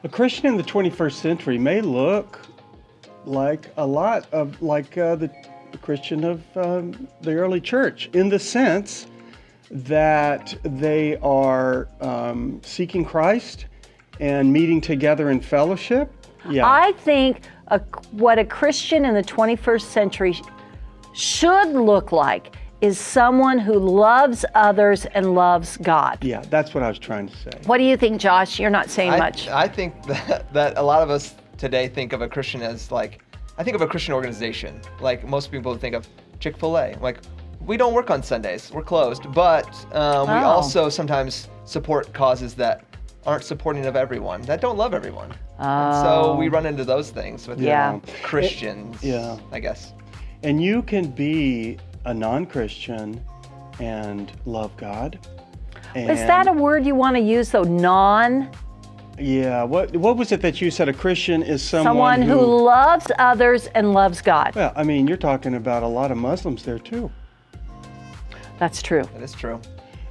A Christian in the 21st century may look like a lot of the Christian of the early church, in the sense that they are seeking Christ and meeting together in fellowship. Yeah. I think what a Christian in the 21st century should look like is someone who loves others and loves God. Yeah, that's what I was trying to say. What do you think, Josh? You're not saying much. I think that a lot of us today think of a Christian as I think of a Christian organization. Like most people think of Chick-fil-A. Like, we don't work on Sundays, we're closed, but we also sometimes support causes that aren't supporting of everyone, that don't love everyone. And so we run into those things with Christians, I guess. And you can be a non-Christian and love God. Is that a word you want to use, though? Non? Yeah. What was it that you said? A Christian is someone who loves others and loves God. Well, I mean, you're talking about a lot of Muslims there too. That's true. That is true.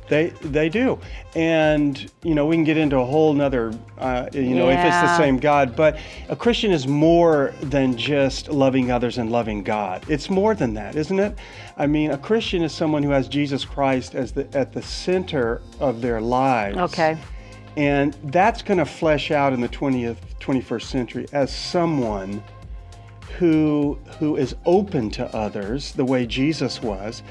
They do. And, we can get into a whole nother, if it's the same God, but a Christian is more than just loving others and loving God. It's more than that, isn't it? I mean, a Christian is someone who has Jesus Christ at the center of their lives. Okay. And that's going to flesh out in the 21st century as someone who is open to others the way Jesus was.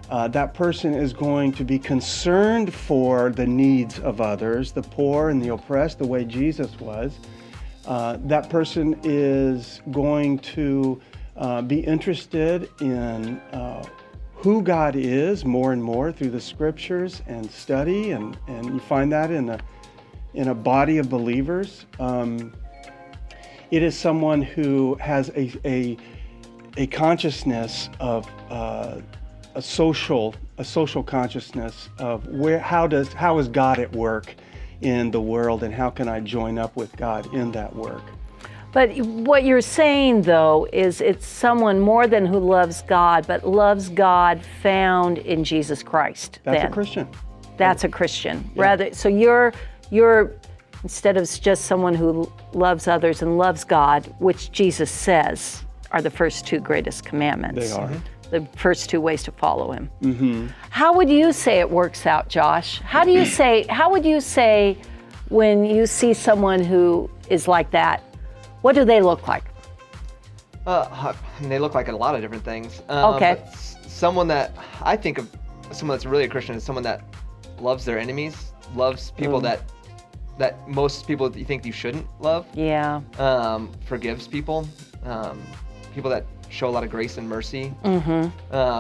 That person is going to be concerned for the needs of others, the poor and the oppressed, the way Jesus was. That person is going to be interested in who God is more and more through the scriptures and study, and you find that in a body of believers. It is someone who has a consciousness of a social consciousness of how is God at work in the world, and how can I join up with God in that work. But what you're saying, though, is it's someone more than who loves God, but loves God found in Jesus Christ. That's a Christian. That's a Christian. Yeah. Rather, so you're instead of just someone who loves others and loves God, which Jesus says are the first two greatest commandments. They are. Mm-hmm. The first two ways to follow him. Mm-hmm. How would you say it works out, Josh? How would you say when you see someone who is like that, what do they look like? They look like a lot of different things. Okay. But someone that I think of, someone that's really a Christian, is someone that loves their enemies, loves people that most people you think you shouldn't love. Yeah. Forgives people, people that show a lot of grace and mercy,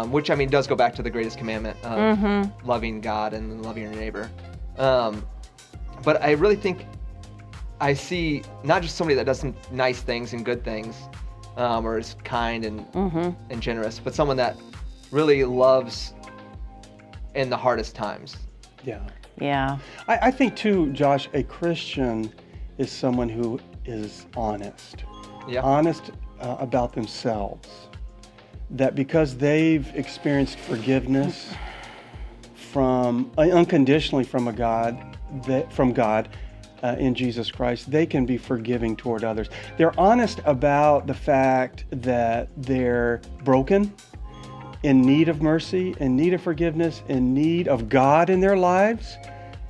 which does go back to the greatest commandment of loving God and loving your neighbor. But I really think I see not just somebody that does some nice things and good things, or is kind and generous, but someone that really loves in the hardest times. Yeah. Yeah. I think too, Josh, a Christian is someone who is honest. Yeah. Honest about themselves. That because they've experienced forgiveness unconditionally from God in Jesus Christ, they can be forgiving toward others. They're honest about the fact that they're broken, in need of mercy, in need of forgiveness, in need of God in their lives,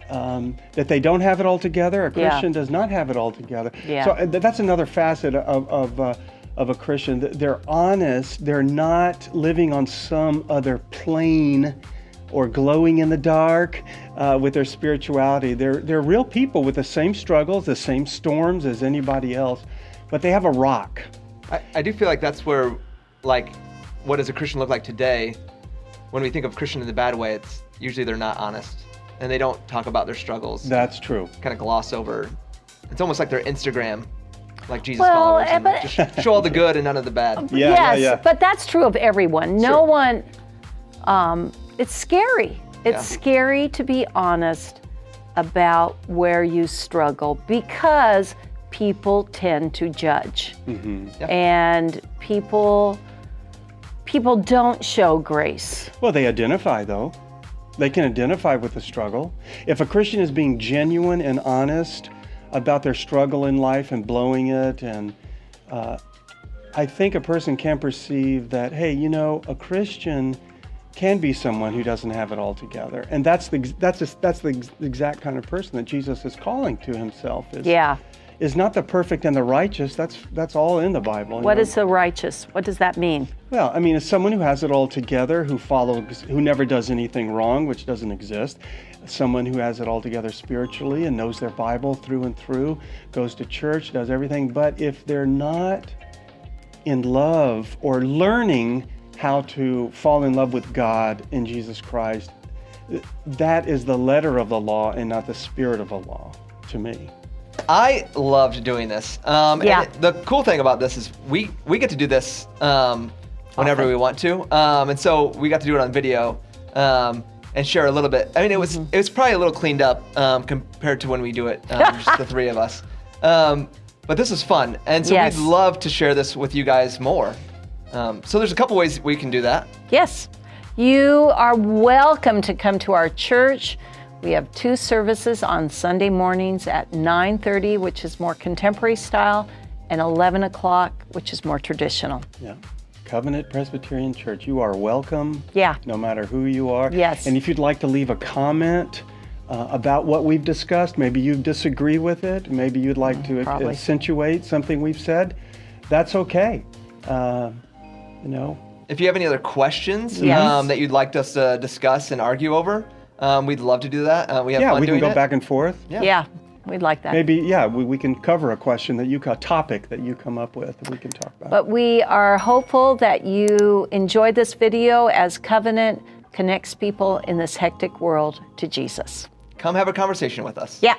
that they don't have it all together. A Christian does not have it all together. Yeah. So that's another facet of a Christian. They're honest. They're not living on some other plane or glowing in the dark with their spirituality. They're real people with the same struggles, the same storms as anybody else, but they have a rock. I do feel like that's where, what does a Christian look like today? When we think of Christian in the bad way, it's usually they're not honest and they don't talk about their struggles. That's true. Kind of gloss over. It's almost like their Instagram, like Jesus followers, and just show all the good and none of the bad. Yes, but that's true of everyone. No one, it's scary. It's scary to be honest about where you struggle because people tend to judge. Mm-hmm. Yeah. And people don't show grace. Well, they identify though. They can identify with the struggle. If a Christian is being genuine and honest about their struggle in life and blowing it. And I think a person can perceive that, hey, you know, a Christian can be someone who doesn't have it all together. And that's the exact kind of person that Jesus is calling to himself. Is not the perfect and the righteous. That's all in the Bible. What is the righteous? What does that mean? Well, I mean, it's someone who has it all together, who never does anything wrong, which doesn't exist. Someone who has it all together spiritually and knows their Bible through and through, goes to church, does everything. But if they're not in love or learning how to fall in love with God in Jesus Christ, that is the letter of the law and not the spirit of the law to me. I loved doing this. And the cool thing about this is we get to do this whenever we want to. And so we got to do it on video and share a little bit. I mean, it was probably a little cleaned up compared to when we do it, just the three of us. But this is fun. And so we'd love to share this with you guys more. So there's a couple ways we can do that. Yes. You are welcome to come to our church. We have 2 services on Sunday mornings at 9:30, which is more contemporary style, and 11 o'clock, which is more traditional. Yeah. Covenant Presbyterian Church. You are welcome. Yeah. No matter who you are. Yes. And if you'd like to leave a comment about what we've discussed, maybe you disagree with it, maybe you'd like to accentuate something we've said, that's okay. You know. If you have any other questions that you'd like us to discuss and argue over, we'd love to do that. We have fun we doing can go it. back and forth. Yeah, we'd like that. Maybe, we can cover a question a topic that you come up with that we can talk about. But we are hopeful that you enjoyed this video as Covenant connects people in this hectic world to Jesus. Come have a conversation with us. Yeah.